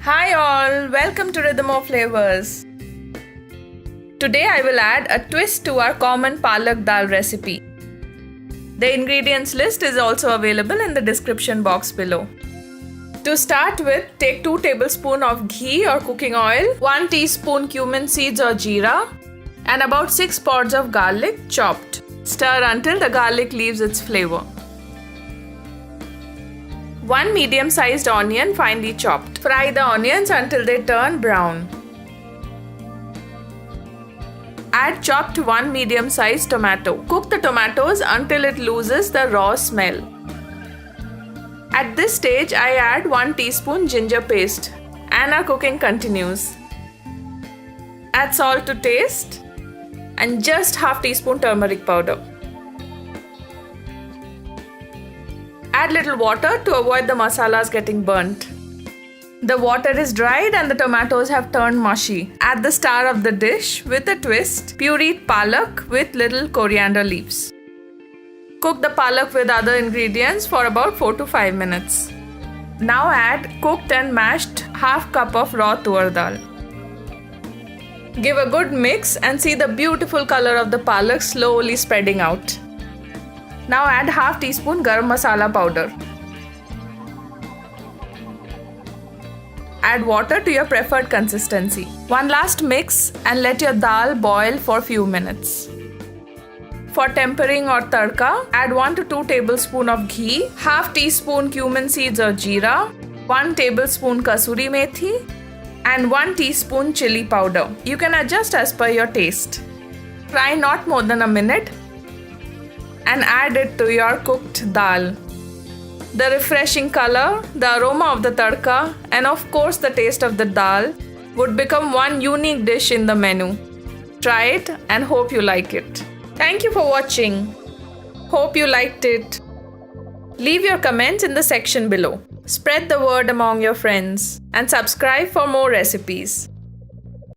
Hi all, welcome to Rhythm of Flavors. Today I will add a twist to our common palak dal recipe. The ingredients list is also available in the description box below. To start with, take 2 tablespoons of ghee or cooking oil, 1 teaspoon cumin seeds or jeera, and about 6 pods of garlic chopped. Stir until the garlic leaves its flavor. 1 medium-sized onion finely chopped. Fry the onions until they turn brown. Add chopped 1 medium-sized tomato. Cook the tomatoes until it loses the raw smell. At this stage, I add 1 teaspoon ginger paste and our cooking continues. Add salt to taste and just half teaspoon turmeric powder. Add little water to avoid the masalas getting burnt. The water is dried and the tomatoes have turned mushy. Add the star of the dish with a twist, pureed palak with little coriander leaves. Cook the palak with other ingredients for about 4 to 5 minutes. Now add cooked and mashed half cup of raw tur dal. Give a good mix and see the beautiful color of the palak slowly spreading out. Now add half teaspoon garam masala powder. Add water to your preferred consistency. One last mix and let your dal boil for few minutes. For tempering or tadka, add 1 to 2 tablespoons of ghee, half teaspoon cumin seeds or jeera, 1 tablespoon kasuri methi, and 1 teaspoon chili powder. You can adjust as per your taste. Fry not more than a minute and add it to your cooked dal. The refreshing color, the aroma of the tadka, and of course the taste of the dal would become one unique dish in the menu. Try it and hope you like it. Thank you for watching. Hope you liked it. Leave your comments in the section below. Spread the word among your friends and subscribe for more recipes.